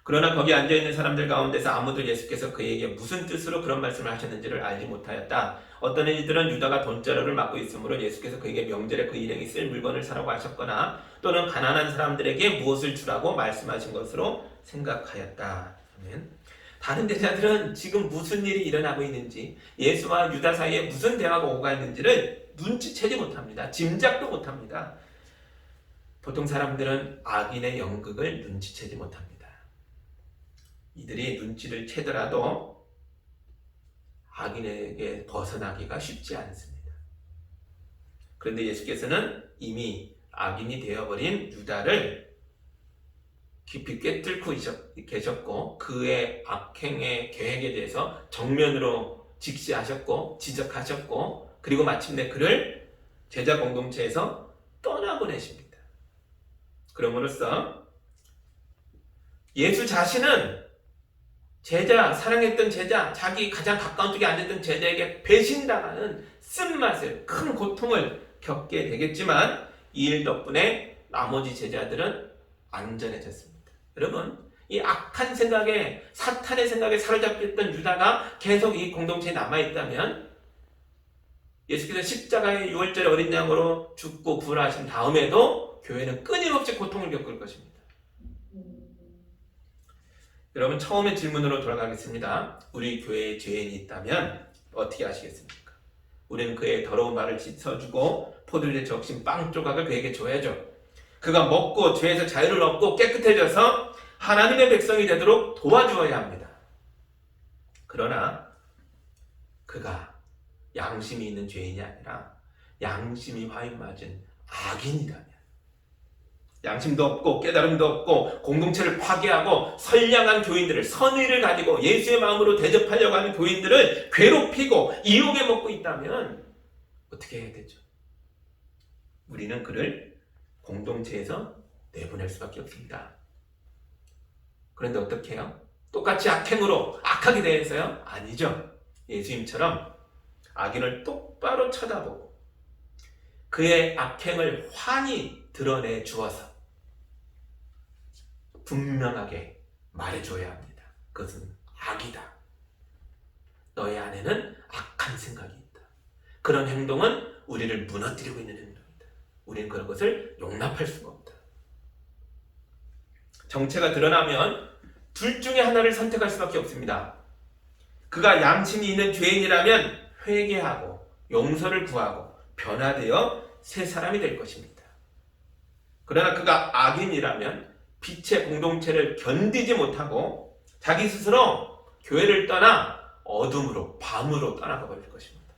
그러나 거기 앉아있는 사람들 가운데서 아무도 예수께서 그에게 무슨 뜻으로 그런 말씀을 하셨는지를 알지 못하였다. 어떤 이들은 유다가 돈자루를 맡고 있으므로 예수께서 그에게 명절에 그 일행이 쓸 물건을 사라고 하셨거나 또는 가난한 사람들에게 무엇을 주라고 말씀하신 것으로 생각하였다. 아멘. 다른 제자들은 지금 무슨 일이 일어나고 있는지, 예수와 유다 사이에 무슨 대화가 오가 있는지를 눈치채지 못합니다. 짐작도 못합니다. 보통 사람들은 악인의 연극을 눈치채지 못합니다. 이들이 눈치를 채더라도 악인에게 벗어나기가 쉽지 않습니다. 그런데 예수께서는 이미 악인이 되어버린 유다를 깊이 꿰뚫고 계셨고 그의 악행의 계획에 대해서 정면으로 직시하셨고 지적하셨고 그리고 마침내 그를 제자 공동체에서 떠나보내십니다. 그럼으로써 예수 자신은 제자, 사랑했던 제자, 자기 가장 가까운 쪽에 앉았던 제자에게 배신당하는 쓴맛을, 큰 고통을 겪게 되겠지만 이 일 덕분에 나머지 제자들은 안전해졌습니다. 여러분, 이 악한 생각에, 사탄의 생각에 사로잡혔던 유다가 계속 이 공동체에 남아있다면 예수께서 십자가의 6월절에 어린 양으로 죽고 부활하신 다음에도 교회는 끊임없이 고통을 겪을 것입니다. 여러분, 처음의 질문으로 돌아가겠습니다. 우리 교회에 죄인이 있다면 어떻게 하시겠습니까? 우리는 그의 더러운 발을 씻어주고 포도주에 적신 빵 조각을 그에게 줘야죠. 그가 먹고 죄에서 자유를 얻고 깨끗해져서 하나님의 백성이 되도록 도와주어야 합니다. 그러나 그가 양심이 있는 죄인이 아니라 양심이 화인맞은 악인이라면, 양심도 없고 깨달음도 없고 공동체를 파괴하고 선량한 교인들을, 선의를 가지고 예수의 마음으로 대접하려고 하는 교인들을 괴롭히고 이용해 먹고 있다면 어떻게 해야 되죠? 우리는 그를 공동체에서 내보낼 수밖에 없습니다. 그런데 어떻게 해요? 똑같이 악행으로 악하게 대해서요? 아니죠. 예수님처럼 악인을 똑바로 쳐다보고 그의 악행을 환히 드러내 주어서 분명하게 말해줘야 합니다. 그것은 악이다. 너의 안에는 악한 생각이 있다. 그런 행동은 우리를 무너뜨리고 있는 행동이다. 우리는 그런 것을 용납할 수가 없다. 정체가 드러나면 둘 중에 하나를 선택할 수밖에 없습니다. 그가 양심이 있는 죄인이라면 회개하고 용서를 구하고 변화되어 새 사람이 될 것입니다. 그러나 그가 악인이라면 빛의 공동체를 견디지 못하고 자기 스스로 교회를 떠나 어둠으로, 밤으로 떠나가 버릴 것입니다.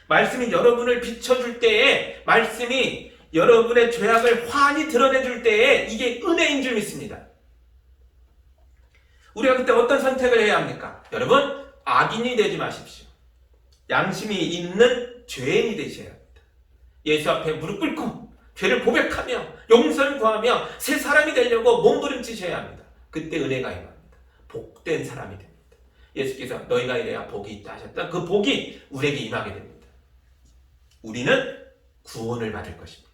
말씀이 여러분을 비춰줄 때에, 말씀이 여러분의 죄악을 환히 드러내줄 때에 이게 은혜인 줄 믿습니다. 우리가 그때 어떤 선택을 해야 합니까? 여러분, 악인이 되지 마십시오. 양심이 있는 죄인이 되셔야 합니다. 예수 앞에 무릎 꿇고 죄를 고백하며 용서를 구하며 새 사람이 되려고 몸부림치셔야 합니다. 그때 은혜가 임합니다. 복된 사람이 됩니다. 예수께서 너희가 이래야 복이 있다 하셨던 그 복이 우리에게 임하게 됩니다. 우리는 구원을 받을 것입니다.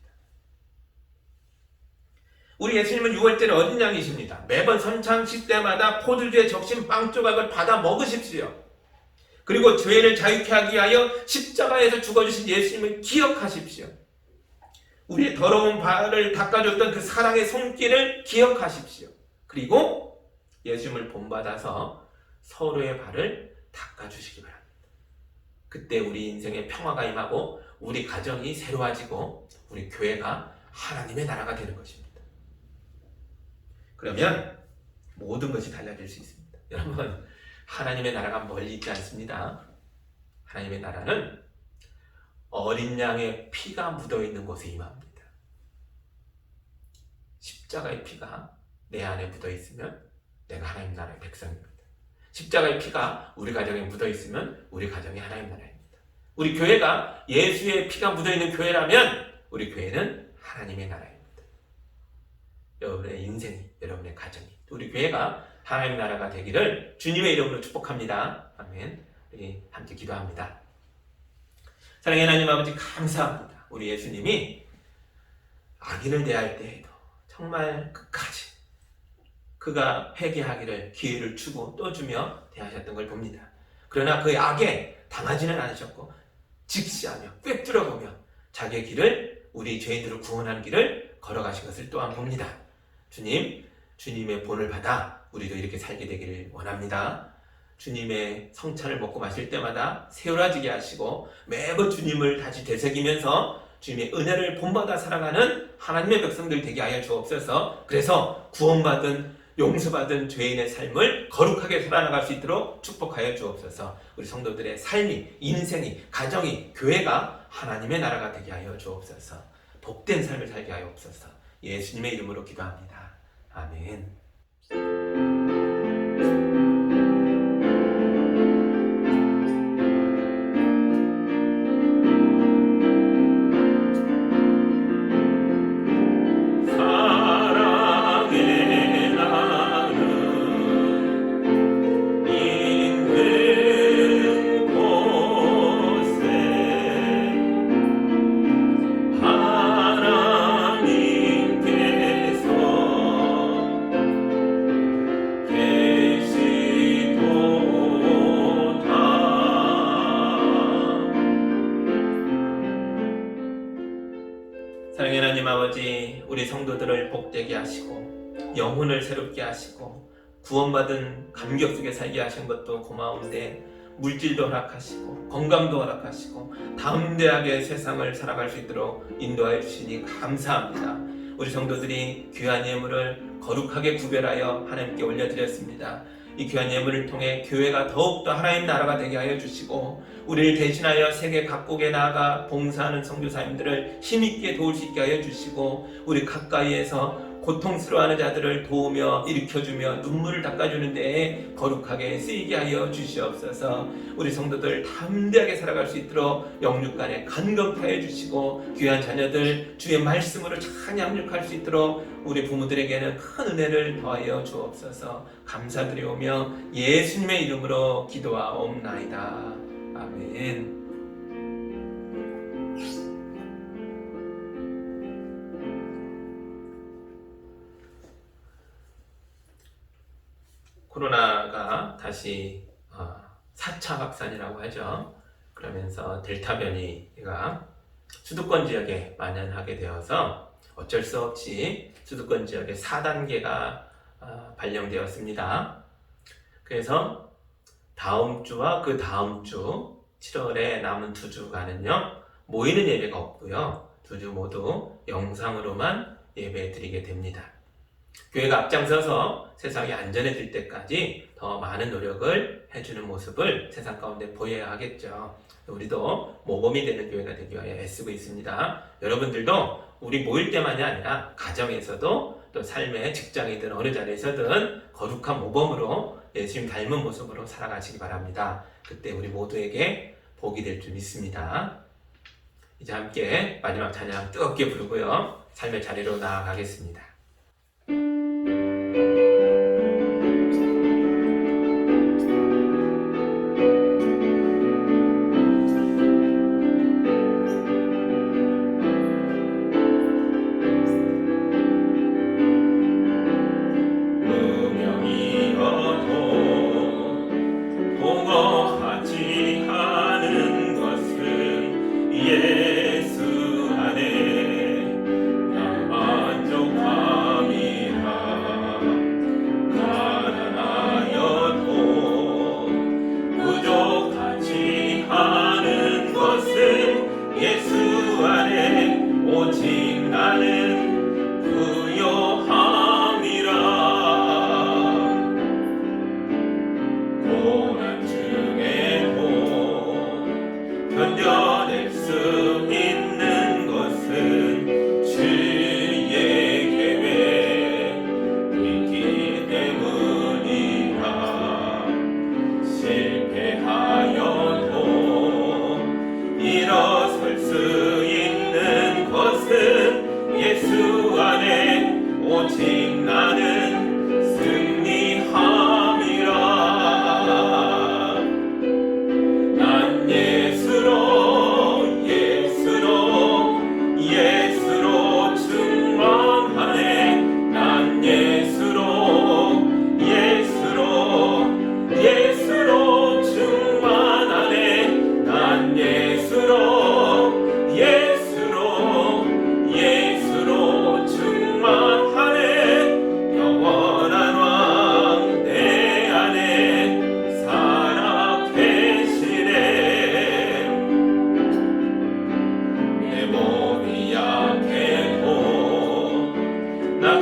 우리 예수님은 6월절에 어린 양이십니다. 매번 선창식 때마다 포도주에 적신 빵 조각을 받아 먹으십시오. 그리고 죄를 자유케 하기 위하여 십자가에서 죽어주신 예수님을 기억하십시오. 우리의 더러운 발을 닦아줬던 그 사랑의 손길을 기억하십시오. 그리고 예수님을 본받아서 서로의 발을 닦아주시기 바랍니다. 그때 우리 인생에 평화가 임하고 우리 가정이 새로워지고 우리 교회가 하나님의 나라가 되는 것입니다. 그러면 모든 것이 달라질 수 있습니다. 여러분, 하나님의 나라가 멀리 있지 않습니다. 하나님의 나라는 어린 양의 피가 묻어있는 곳에 임합니다. 십자가의 피가 내 안에 묻어있으면 내가 하나님 나라의 백성입니다. 십자가의 피가 우리 가정에 묻어있으면 우리 가정이 하나님 나라입니다. 우리 교회가 예수의 피가 묻어있는 교회라면 우리 교회는 하나님의 나라입니다. 여러분의 인생이, 여러분의 가정이, 우리 교회가 하나님 나라가 되기를 주님의 이름으로 축복합니다. 아멘. 우리 함께 기도합니다. 사랑의 하나님 아버지, 감사합니다. 우리 예수님이 악인을 대할 때에도 정말 끝까지 그가 회개하기를 기회를 주고 또 주며 대하셨던 걸 봅니다. 그러나 그 악에 당하지는 않으셨고 직시하며 꿰뚫어보며 자기의 길을, 우리 죄인들을 구원하는 길을 걸어가신 것을 또한 봅니다. 주님, 주님의 본을 받아 우리도 이렇게 살게 되기를 원합니다. 주님의 성찬을 먹고 마실 때마다 새우라지게 하시고 매번 주님을 다시 되새기면서 주님의 은혜를 본받아 살아가는 하나님의 백성들 되게 하여 주옵소서. 그래서 구원받은, 용서받은 죄인의 삶을 거룩하게 살아나갈 수 있도록 축복하여 주옵소서. 우리 성도들의 삶이, 인생이, 가정이, 교회가 하나님의 나라가 되게 하여 주옵소서. 복된 삶을 살게 하여 주옵소서. 예수님의 이름으로 기도합니다. 아멘. 사랑의 하나님 아버지, 우리 성도들을 복되게 하시고 영혼을 새롭게 하시고 구원받은 감격 속에 살게 하신 것도 고마운데 물질도 허락하시고 건강도 허락하시고 담대하게 세상을 살아갈 수 있도록 인도하여 주시니 감사합니다. 우리 성도들이 귀한 예물을 거룩하게 구별하여 하나님께 올려드렸습니다. 이 귀한 예물을 통해 교회가 더욱더 하나님 나라가 되게 하여 주시고 우리를 대신하여 세계 각국에 나아가 봉사하는 선교사님들을 힘있게 도울 수 있게 하여 주시고 우리 가까이에서 고통스러워하는 자들을 도우며 일으켜주며 눈물을 닦아주는 데에 거룩하게 쓰이게 하여 주시옵소서. 우리 성도들 담대하게 살아갈 수 있도록 영육간에 간격하여 주시고 귀한 자녀들 주의 말씀으로 잘 양육할 수 있도록 우리 부모들에게는 큰 은혜를 더하여 주옵소서. 감사드리오며 예수님의 이름으로 기도하옵나이다. 아멘. 코로나가 다시 4차 확산이라고 하죠. 그러면서 델타 변이가 수도권 지역에 만연하게 되어서 어쩔 수 없이 수도권 지역에 4단계가 발령되었습니다. 그래서 다음 주와 그 다음 주 7월에 남은 2주간은요 모이는 예배가 없고요, 2주 모두 영상으로만 예배 드리게 됩니다. 교회가 앞장서서 세상이 안전해질 때까지 더 많은 노력을 해주는 모습을 세상 가운데 보여야 하겠죠. 우리도 모범이 되는 교회가 되기 위하여 애쓰고 있습니다. 여러분들도 우리 모일 때만이 아니라 가정에서도 또 삶의 직장이든 어느 자리에서든 거룩한 모범으로 예수님 닮은 모습으로 살아가시기 바랍니다. 그때 우리 모두에게 복이 될 줄 믿습니다. 이제 함께 마지막 찬양 뜨겁게 부르고요, 삶의 자리로 나아가겠습니다.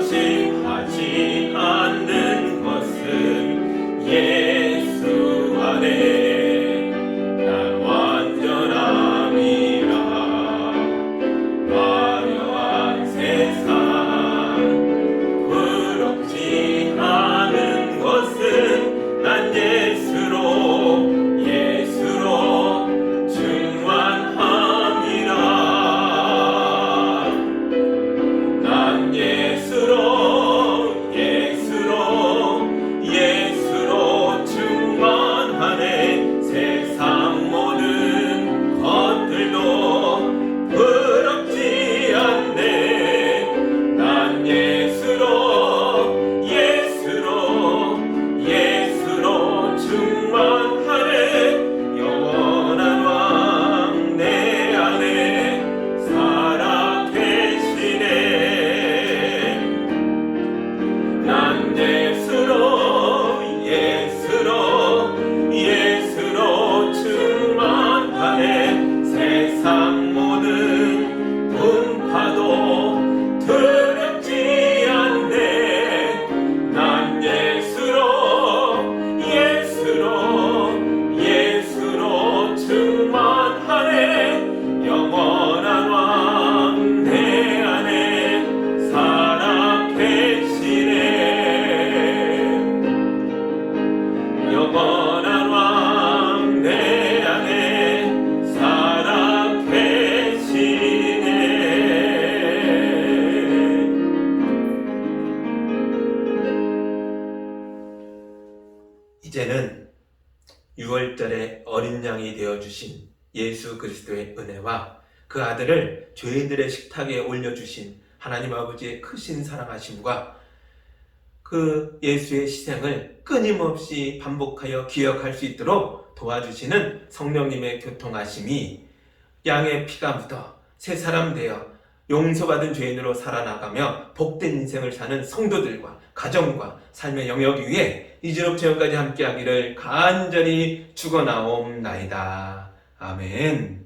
의심하지 않는 것은 예수 안에 난 완전함이라. 화려한 세상 부럽지 않은 것은 난 예수로 충만함이라. 난 예수로 충만하네. 세상 모든 것들도 부럽지 않네. 난 예수로 충만하네. 영원한 왕 내 안에 살아 계시네. 난 예수로 충만하네. 세상 모든 분파도 두렵지 않네. 난 예수로 충만하네. 영원한 왕 내 안에 살아 계시네. 영원한 왕 내 안에 살아 계시네. 이제는 6월절에 어린 양이 되어주신 예수 그리스도의 은혜와 그 아들을 죄인들의 식탁에 올려주신 하나님 아버지의 크신 사랑하심과 그 예수의 희생을 끊임없이 반복하여 기억할 수 있도록 도와주시는 성령님의 교통하심이 양의 피가 묻어 새 사람 되어 용서받은 죄인으로 살아나가며 복된 인생을 사는 성도들과 가정과 삶의 영역 위에 이제로부터 영까지 함께하기를 간절히 축원하옵나이다. 아멘.